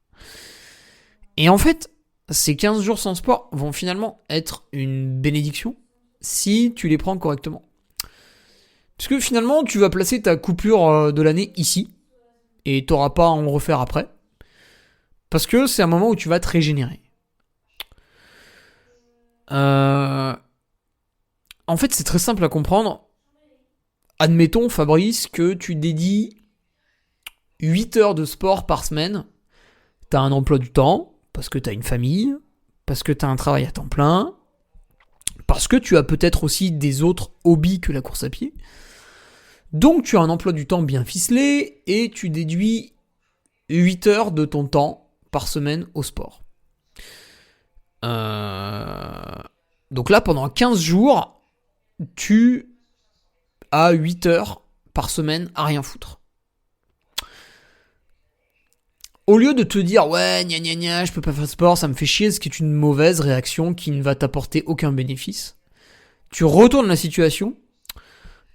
Et en fait, ces 15 jours sans sport vont finalement être une bénédiction si tu les prends correctement. Parce que finalement, tu vas placer ta coupure de l'année ici et t'auras pas à en refaire après. Parce que c'est un moment où tu vas te régénérer. En fait, c'est très simple à comprendre. Admettons, Fabrice, que tu dédies 8 heures de sport par semaine. T'as un emploi du temps, parce que t'as une famille, parce que t'as un travail à temps plein, parce que tu as peut-être aussi des autres hobbies que la course à pied. Donc tu as un emploi du temps bien ficelé et tu déduis 8 heures de ton temps par semaine au sport. Donc là, pendant 15 jours, tu as 8 heures par semaine à rien foutre. Au lieu de te dire « Ouais, gna gna gna, je peux pas faire de sport, ça me fait chier », ce qui est une mauvaise réaction qui ne va t'apporter aucun bénéfice, tu retournes la situation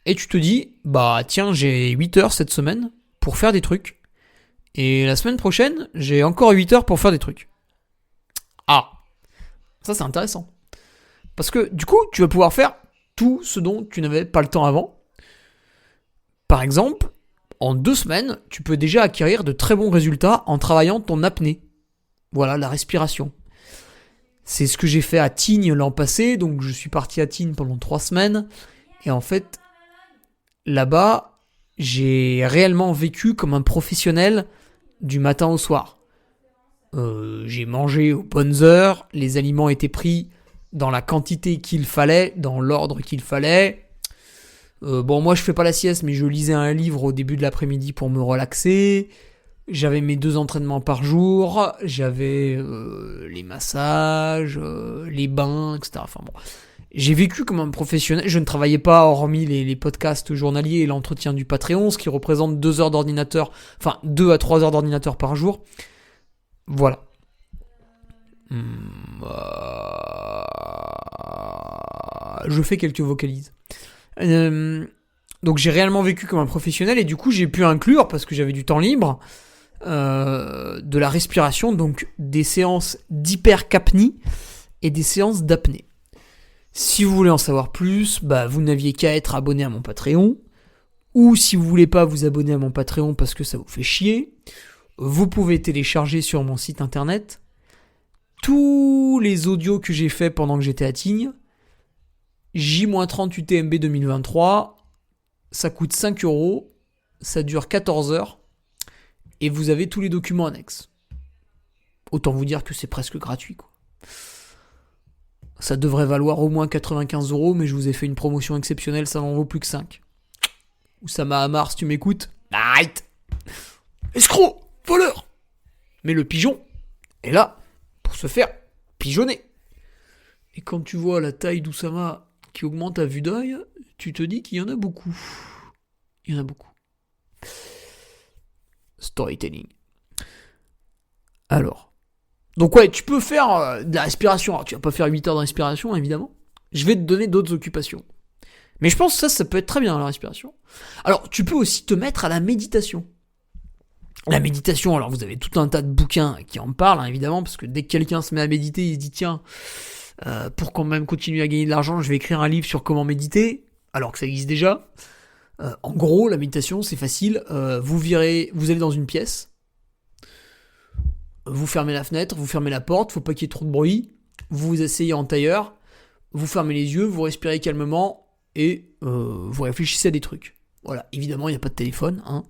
et tu te dis « Bah tiens, j'ai 8 heures cette semaine pour faire des trucs. Et la semaine prochaine, j'ai encore 8 heures pour faire des trucs. » Ah, ça c'est intéressant. Parce que du coup, tu vas pouvoir faire tout ce dont tu n'avais pas le temps avant. Par exemple, en 2 semaines, tu peux déjà acquérir de très bons résultats en travaillant ton apnée. Voilà, la respiration. C'est ce que j'ai fait à Tignes l'an passé. Donc je suis parti à Tignes pendant 3 semaines. Et en fait, là-bas, j'ai réellement vécu comme un professionnel du matin au soir. J'ai mangé aux bonnes heures. Les aliments étaient pris dans la quantité qu'il fallait, dans l'ordre qu'il fallait. Moi je fais pas la sieste, mais je lisais un livre au début de l'après-midi pour me relaxer. J'avais mes 2 entraînements par jour. J'avais les massages, les bains, etc. Enfin bon, j'ai vécu comme un professionnel. Je ne travaillais pas, hormis les podcasts journaliers et l'entretien du Patreon, ce qui représente 2 heures d'ordinateur, enfin 2 à 3 heures d'ordinateur par jour. Voilà. Je fais quelques vocalises. Donc j'ai réellement vécu comme un professionnel et du coup j'ai pu inclure, parce que j'avais du temps libre, de la respiration, donc des séances d'hypercapnie et des séances d'apnée. Si vous voulez en savoir plus, vous n'aviez qu'à être abonné à mon Patreon, ou si vous voulez pas vous abonner à mon Patreon parce que ça vous fait chier, vous pouvez télécharger sur mon site internet tous les audios que j'ai fait pendant que j'étais à Tignes. J-30 UTMB 2023, ça coûte 5 €, ça dure 14 heures, et vous avez tous les documents annexes. Autant vous dire que c'est presque gratuit, quoi. Ça devrait valoir au moins 95 €, mais je vous ai fait une promotion exceptionnelle, ça n'en vaut plus que 5. Oussama Hamar, si tu m'écoutes, arrête. Escroc, voleur. Mais le pigeon est là pour se faire pigeonner. Et quand tu vois la taille d'Oussama qui augmente à vue d'œil, tu te dis qu'il y en a beaucoup. Il y en a beaucoup. Storytelling. Alors. Donc ouais, tu peux faire de la respiration. Alors tu vas pas faire 8 heures de respiration, évidemment. Je vais te donner d'autres occupations. Mais je pense que ça peut être très bien, la respiration. Alors, tu peux aussi te mettre à la méditation. La méditation, alors vous avez tout un tas de bouquins qui en parlent, évidemment, parce que dès que quelqu'un se met à méditer, il se dit, tiens, pour quand même continuer à gagner de l'argent, je vais écrire un livre sur comment méditer, alors que ça existe déjà. En gros, la méditation, c'est facile. Vous allez dans une pièce, vous fermez la fenêtre, vous fermez la porte, faut pas qu'il y ait trop de bruit, vous vous asseyez en tailleur, vous fermez les yeux, vous respirez calmement et vous réfléchissez à des trucs. Voilà, évidemment, il n'y a pas de téléphone, hein.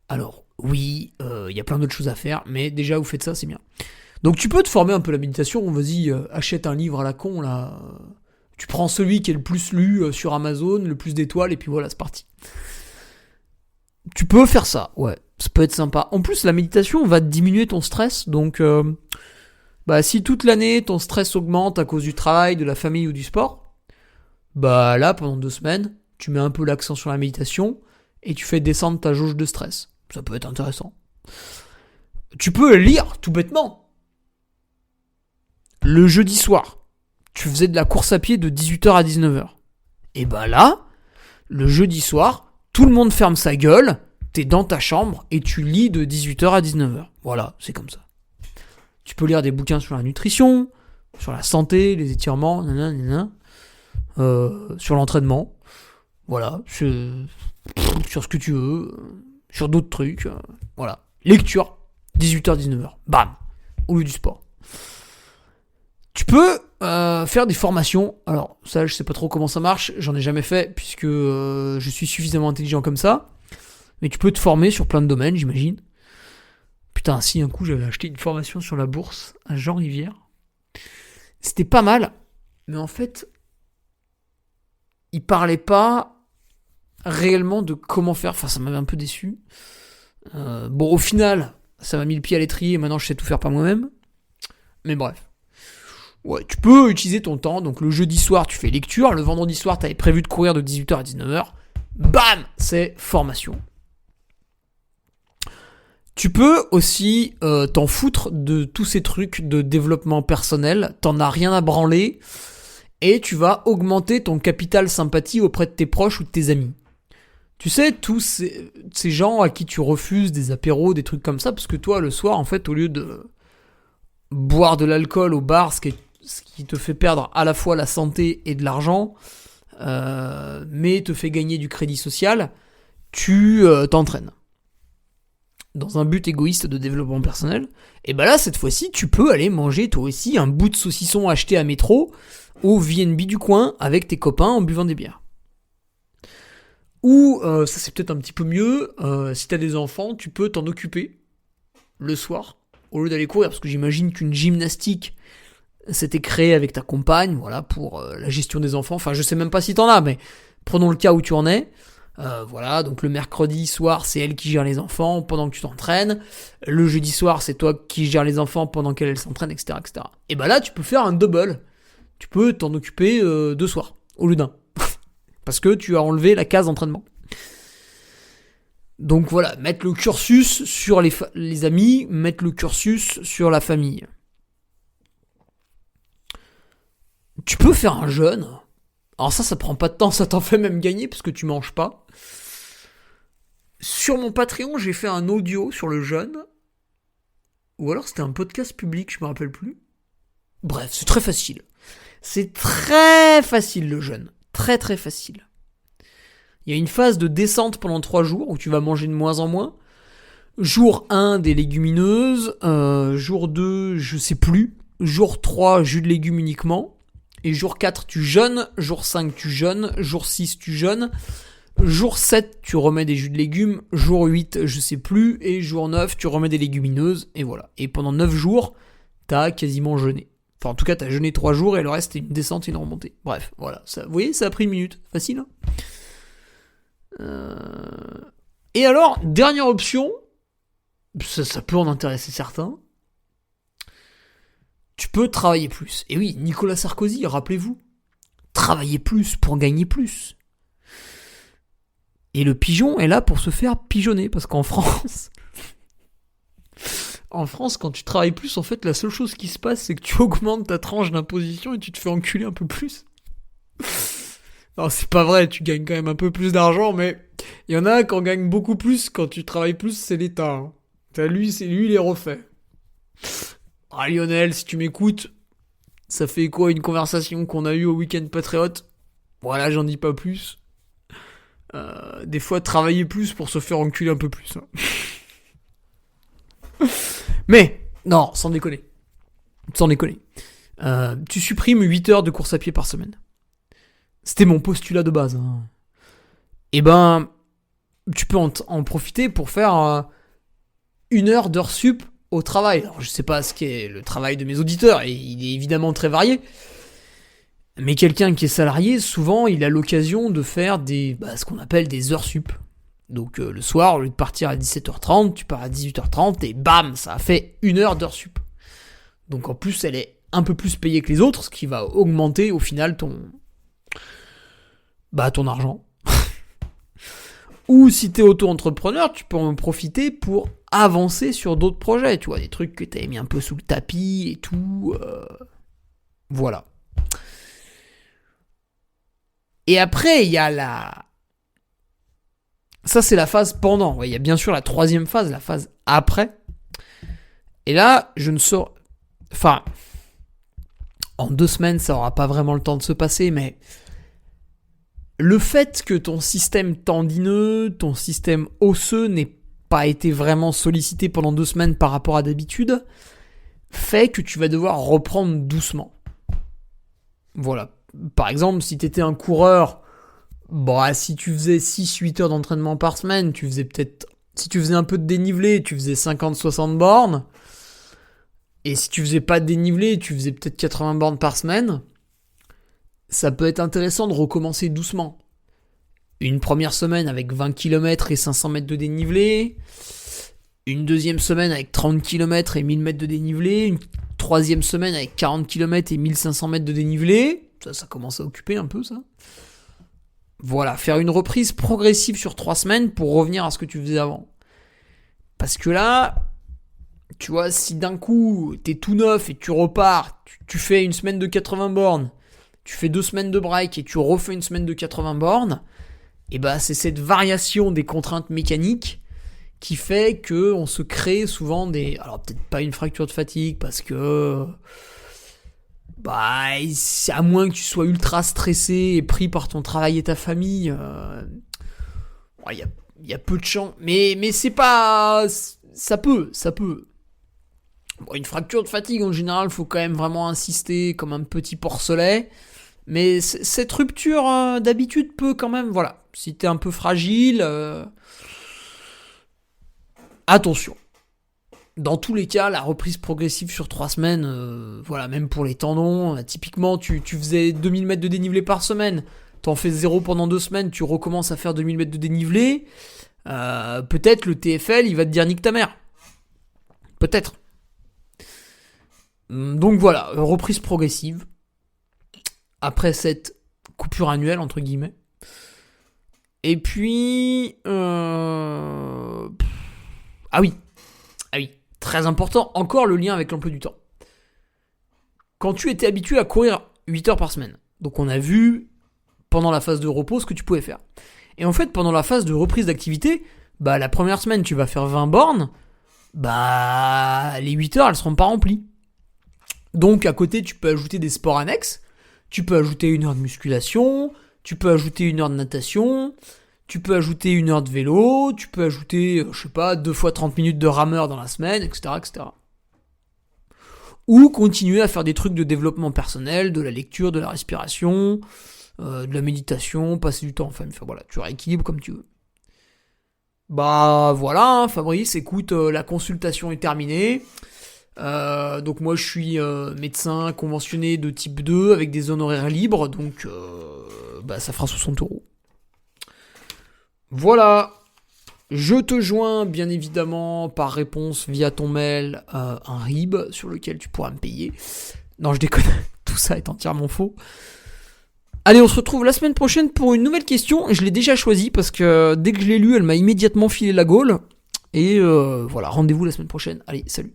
Alors, oui, y a plein d'autres choses à faire, mais déjà, vous faites ça, c'est bien. Donc, tu peux te former un peu la méditation. Vas-y, achète un livre à la con, là. Tu prends celui qui est le plus lu sur Amazon, le plus d'étoiles, et puis voilà, c'est parti. Tu peux faire ça, ouais. Ça peut être sympa. En plus, la méditation va diminuer ton stress, donc si toute l'année, ton stress augmente à cause du travail, de la famille ou du sport, là, pendant 2 semaines, tu mets un peu l'accent sur la méditation, et tu fais descendre ta jauge de stress. Ça peut être intéressant. Tu peux lire, tout bêtement. Le jeudi soir, tu faisais de la course à pied de 18h à 19h. Et là, le jeudi soir, tout le monde ferme sa gueule, t'es dans ta chambre et tu lis de 18h à 19h. Voilà, c'est comme ça. Tu peux lire des bouquins sur la nutrition, sur la santé, les étirements, sur l'entraînement. Voilà, sur ce que tu veux, sur d'autres trucs. Voilà. Lecture, 18h, 19h. Bam, au lieu du sport. Tu peux faire des formations. Alors ça, je sais pas trop comment ça marche, j'en ai jamais fait puisque je suis suffisamment intelligent comme ça. Mais tu peux te former sur plein de domaines, j'imagine. Putain, si un coup j'avais acheté une formation sur la bourse à Jean Rivière. C'était pas mal, mais en fait, il parlait pas réellement de comment faire. Enfin, ça m'avait un peu déçu. Bon, au final, ça m'a mis le pied à l'étrier et maintenant je sais tout faire par moi-même. Mais bref. Ouais, tu peux utiliser ton temps. Donc le jeudi soir, tu fais lecture. Le vendredi soir, t'avais prévu de courir de 18h à 19h. Bam, c'est formation. Tu peux aussi t'en foutre de tous ces trucs de développement personnel. T'en as rien à branler. Et tu vas augmenter ton capital sympathie auprès de tes proches ou de tes amis. Tu sais, tous ces gens à qui tu refuses des apéros, des trucs comme ça, parce que toi, le soir, en fait, au lieu de boire de l'alcool au bar, ce qui te fait perdre à la fois la santé et de l'argent, mais te fait gagner du crédit social, tu t'entraînes. Dans un but égoïste de développement personnel. Et ben là, cette fois-ci, tu peux aller manger toi aussi un bout de saucisson acheté à métro au VNB du coin avec tes copains en buvant des bières. Ou, ça c'est peut-être un petit peu mieux, si t'as des enfants, tu peux t'en occuper le soir, au lieu d'aller courir, parce que j'imagine qu'une gymnastique s'était créée avec ta compagne, voilà, pour la gestion des enfants. Enfin, je sais même pas si t'en as, mais prenons le cas où tu en es. Voilà, donc le mercredi soir, c'est elle qui gère les enfants pendant que tu t'entraînes. Le jeudi soir, c'est toi qui gères les enfants pendant qu'elle s'entraîne, etc., etc. Et bah là, tu peux faire un double. Tu peux t'en occuper 2 soirs, au lieu d'un. Parce que tu as enlevé la case entraînement. Donc voilà, mettre le cursus sur les amis, mettre le cursus sur la famille. Tu peux faire un jeûne. Alors ça prend pas de temps, ça t'en fait même gagner parce que tu manges pas. Sur mon Patreon, j'ai fait un audio sur le jeûne. Ou alors c'était un podcast public, je me rappelle plus. Bref, c'est très facile. C'est très facile le jeûne. Très très facile. Il y a une phase de descente pendant 3 jours où tu vas manger de moins en moins. Jour 1, des légumineuses. Jour 2, je sais plus. Jour 3, jus de légumes uniquement. Et jour 4, tu jeûnes. Jour 5, tu jeûnes. Jour 6, tu jeûnes. Jour 7, tu remets des jus de légumes. Jour 8, je sais plus. Et jour 9, tu remets des légumineuses. Et voilà. Et pendant 9 jours, t'as quasiment jeûné. Enfin, en tout cas, t'as jeûné 3 jours et le reste, c'est une descente et une remontée. Bref, voilà. Ça, vous voyez, ça a pris 1 minute. Facile, hein. Et alors, dernière option, ça peut en intéresser certains. Tu peux travailler plus. Et oui, Nicolas Sarkozy, rappelez-vous. Travailler plus pour gagner plus. Et le pigeon est là pour se faire pigeonner. Parce qu'en France... En France, quand tu travailles plus, en fait, la seule chose qui se passe, c'est que tu augmentes ta tranche d'imposition et tu te fais enculer un peu plus. Non, c'est pas vrai, tu gagnes quand même un peu plus d'argent, mais il y en a qui en gagnent beaucoup plus quand tu travailles plus, c'est l'État. Hein. Lui, il est refait. Ah, Lionel, si tu m'écoutes, ça fait quoi une conversation qu'on a eue au Week-end Patriote? Voilà, j'en dis pas plus. Des fois, travailler plus pour se faire enculer un peu plus. Hein. Mais, non, sans déconner. Sans déconner. Tu supprimes 8 heures de course à pied par semaine. C'était mon postulat de base. Hein. Et ben, tu peux en profiter pour faire 1 heure d'heure sup au travail. Alors, je sais pas ce qu'est le travail de mes auditeurs, et il est évidemment très varié. Mais quelqu'un qui est salarié, souvent, il a l'occasion de faire ce qu'on appelle des heures sup. Donc le soir, au lieu de partir à 17h30, tu pars à 18h30 et bam, ça a fait 1 heure d'heure sup. Donc en plus, elle est un peu plus payée que les autres, ce qui va augmenter au final ton argent. Ou si t'es auto-entrepreneur, tu peux en profiter pour avancer sur d'autres projets, tu vois, des trucs que t'avais mis un peu sous le tapis et tout. Voilà. Et après, il y a ça, c'est la phase pendant. Ouais, il y a bien sûr la 3e phase, la phase après. Et là, je ne saurais... Enfin, en 2 semaines, ça aura pas vraiment le temps de se passer, mais le fait que ton système tendineux, ton système osseux n'ait pas été vraiment sollicité pendant 2 semaines par rapport à d'habitude, fait que tu vas devoir reprendre doucement. Voilà. Par exemple, si t'étais un coureur, si tu faisais 6-8 heures d'entraînement par semaine, tu faisais peut-être... Si tu faisais un peu de dénivelé, tu faisais 50-60 bornes. Et si tu faisais pas de dénivelé, tu faisais peut-être 80 bornes par semaine. Ça peut être intéressant de recommencer doucement. Une première semaine avec 20 km et 500 mètres de dénivelé. Une deuxième semaine avec 30 km et 1000 mètres de dénivelé. Une troisième semaine avec 40 km et 1500 mètres de dénivelé. Ça commence à occuper un peu, ça. Voilà, faire une reprise progressive sur 3 semaines pour revenir à ce que tu faisais avant. Parce que là, tu vois, si d'un coup, t'es tout neuf et tu repars, tu fais une semaine de 80 bornes, tu fais 2 semaines de break et tu refais une semaine de 80 bornes, et c'est cette variation des contraintes mécaniques qui fait que on se crée souvent des... Alors peut-être pas une fracture de fatigue parce que... c'est à moins que tu sois ultra stressé et pris par ton travail et ta famille. Il y a peu de chance. Mais c'est pas... Ça peut. Une fracture de fatigue, en général, faut quand même vraiment insister comme un petit porcelet. Mais cette rupture d'habitude peut quand même... Voilà. Si t'es un peu fragile... Attention. Dans tous les cas, la reprise progressive sur 3 semaines, même pour les tendons, typiquement, tu faisais 2000 mètres de dénivelé par semaine, t'en fais 0 pendant 2 semaines, tu recommences à faire 2000 mètres de dénivelé, peut-être le TFL, il va te dire nique ta mère. Peut-être. Donc voilà, reprise progressive, après cette coupure annuelle, entre guillemets. Et puis... Ah oui, très important, encore le lien avec l'emploi du temps. Quand tu étais habitué à courir 8 heures par semaine, donc on a vu pendant la phase de repos ce que tu pouvais faire. Et en fait, pendant la phase de reprise d'activité, la première semaine, tu vas faire 20 bornes, les 8 heures, elles seront pas remplies. Donc à côté, tu peux ajouter des sports annexes, tu peux ajouter 1 heure de musculation, tu peux ajouter 1 heure de natation... Tu peux ajouter 1 heure de vélo, tu peux ajouter, 2 fois 30 minutes de rameur dans la semaine, etc., etc. Ou continuer à faire des trucs de développement personnel, de la lecture, de la respiration, de la méditation, passer du temps en famille. Voilà, tu rééquilibres comme tu veux. Voilà, Fabrice, écoute, la consultation est terminée. Donc moi, je suis médecin conventionné de type 2 avec des honoraires libres, donc ça fera 60 €. Voilà, je te joins bien évidemment par réponse via ton mail un RIB sur lequel tu pourras me payer. Non, je déconne, tout ça est entièrement faux. Allez, on se retrouve la semaine prochaine pour une nouvelle question. Je l'ai déjà choisie parce que dès que je l'ai lue, elle m'a immédiatement filé la gaule. Et voilà, rendez-vous la semaine prochaine. Allez, salut.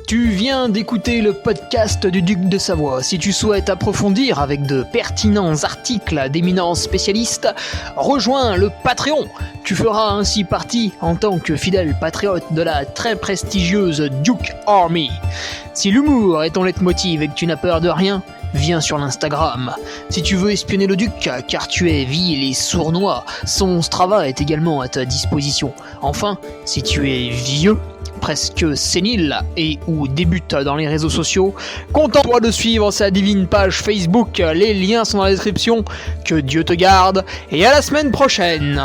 Tu viens d'écouter le podcast du Duc de Savoie. Si tu souhaites approfondir avec de pertinents articles d'éminents spécialistes, rejoins le Patreon. Tu feras ainsi partie en tant que fidèle patriote de la très prestigieuse Duke Army. Si l'humour est ton leitmotiv et que tu n'as peur de rien, viens sur l'Instagram. Si tu veux espionner le Duc, car tu es vil et sournois, son Strava est également à ta disposition. Enfin, si tu es vieux, presque sénile et ou débute dans les réseaux sociaux, contente-toi de suivre sa divine page Facebook, les liens sont dans la description. Que Dieu te garde et à la semaine prochaine.